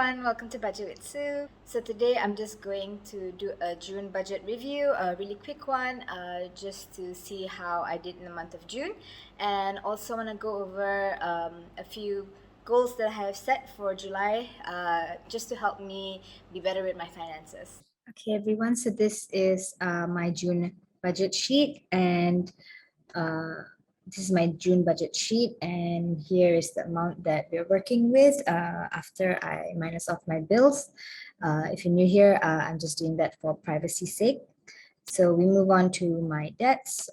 everyone, welcome to Budget with Sue. So today I'm just going to do a June budget review, a really quick one, just to see how I did in the month of June, and also want to go over a few goals that I have set for July, just to help me be better with my finances. Okay, everyone. So this is my June budget sheet, and uh, this is my June budget sheet, and here is the amount that we're working with after I minus off my bills. If you're new here, I'm just doing that for privacy's sake. So we move on to my debts.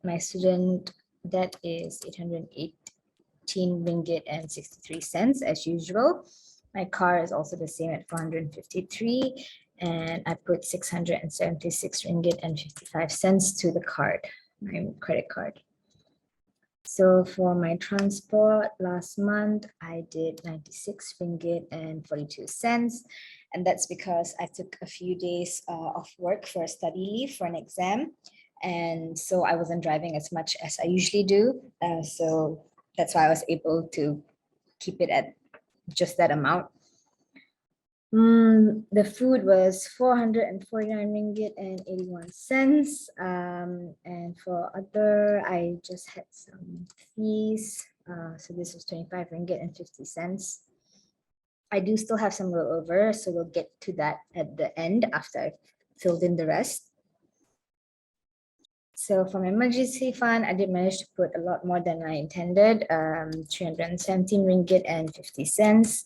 My student debt is 818 ringgit and 63 cents as usual. My car is also the same at 453, and I put 676 ringgit and 55 cents to the card, my credit card. So for my transport last month, I did 96 ringgit and 42 cents. And that's because I took a few days off work for a study leave for an exam. And so I wasn't driving as much as I usually do. So that's why I was able to keep it at just that amount. The food was 449 ringgit and 81 cents. And for other, I just had some fees. So this was 25 ringgit and 50 cents. I do still have some rollover, so we'll get to that at the end after I've filled in the rest. So for my emergency fund, I did manage to put a lot more than I intended, 317 ringgit and 50 cents.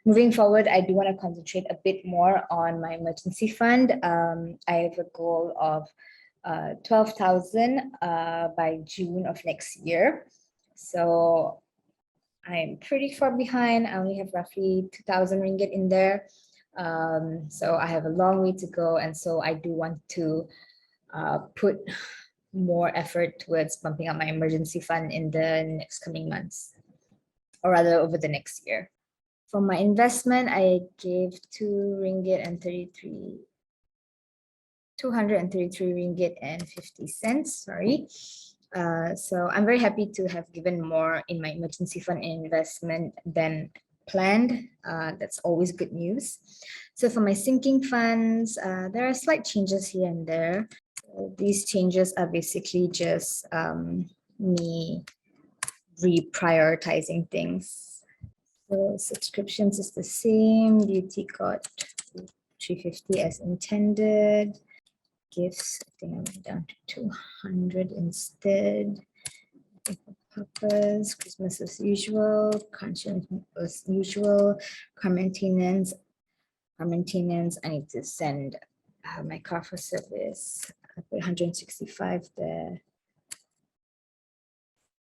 Moving forward, I do want to concentrate a bit more on my emergency fund. I have a goal of 12,000 by June of next year. So I'm pretty far behind. I only have roughly 2,000 ringgit in there. So I have a long way to go. And so I do want to put more effort towards bumping up my emergency fund in the next coming months, or rather over the next year. For my investment, I gave 233 ringgit and 50 cents, sorry. So I'm very happy to have given more in my emergency fund investment than planned. That's always good news. So for my sinking funds, there are slight changes here and there. These changes are basically just me reprioritizing things. So subscriptions is the same. Beauty got 350 as intended. Gifts, I think I went down to 200 instead. Purpose, Christmas as usual, conscience as usual, car maintenance. I need to send my car for service. I put 165 there.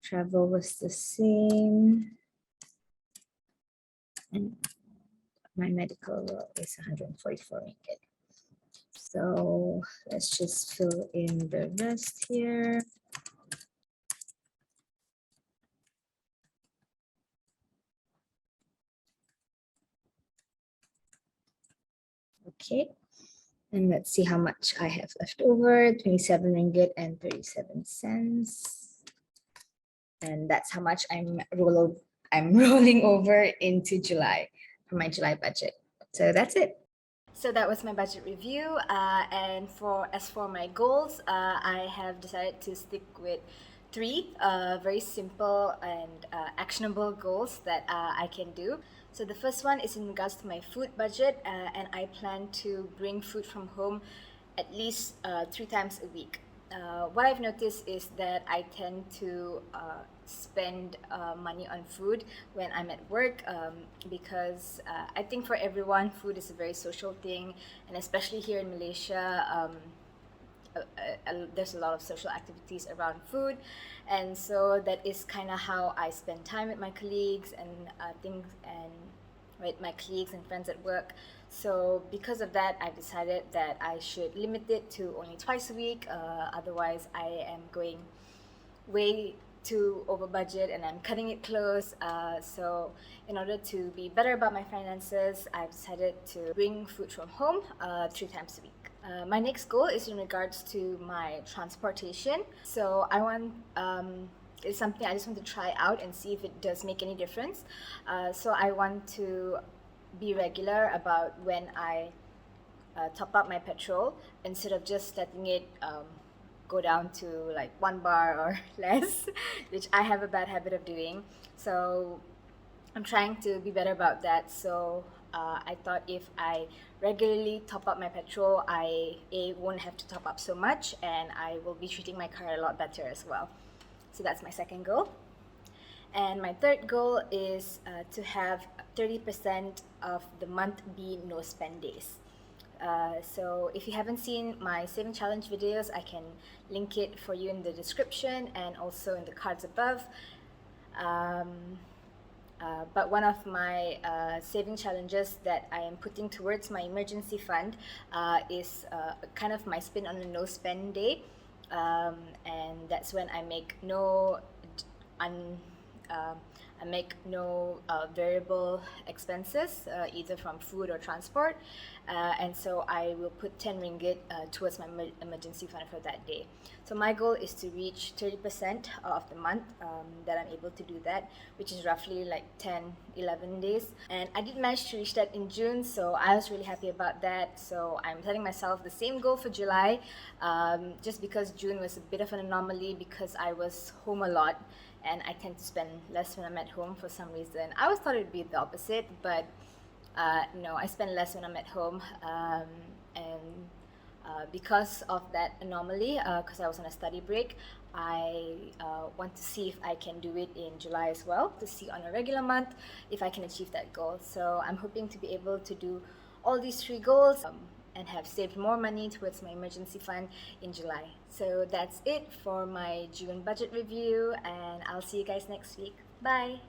Travel was the same. And my medical is 144 ringgit. So let's just fill in the rest here. Okay, and let's see how much I have left over, 27 ringgit and 37 cents. And that's how much I'm rolling over into July for my July budget. So that's it. So that was my budget review, and as for my goals, I have decided to stick with three very simple and actionable goals that I can do. So the first one is in regards to my food budget, and I plan to bring food from home at least 3 times a week. What I've noticed is that I tend to spend money on food when I'm at work, because I think for everyone, food is a very social thing, and especially here in Malaysia, there's a lot of social activities around food, and so that is kind of how I spend time with my colleagues and with my colleagues and friends at work. So because of that, I've decided that I should limit it to only twice a week. Otherwise, I am going way too over budget and I'm cutting it close. So in order to be better about my finances, I've decided to bring food from home 3 times a week. My next goal is in regards to my transportation. So it's something I just want to try out and see if it does make any difference. So I want to be regular about when I top up my petrol instead of just letting it go down to like 1 bar or less, which I have a bad habit of doing. So I'm trying to be better about that. So I thought if I regularly top up my petrol, I won't have to top up so much, and I will be treating my car a lot better as well. So that's my second goal. And my third goal is to have 30% of the month be no spend days. So if you haven't seen my saving challenge videos, I can link it for you in the description and also in the cards above. But one of my saving challenges that I am putting towards my emergency fund is kind of my spin on a no spend day, and that's when I make no variable expenses, either from food or transport, and so I will put 10 ringgit towards my emergency fund for that day. So my goal is to reach 30% of the month that I'm able to do that, which is roughly like 10-11 days, and I did manage to reach that in June, so I was really happy about that. So I'm setting myself the same goal for July, just because June was a bit of an anomaly because I was home a lot and I tend to spend less when I'm at home for some reason. I always thought it would be the opposite, but no, I spend less when I'm at home, and because of that anomaly, because I was on a study break, I want to see if I can do it in July as well, to see on a regular month if I can achieve that goal. So I'm hoping to be able to do all these 3 goals and have saved more money towards my emergency fund in July. So that's it for my June budget review, and I'll see you guys next week. Bye!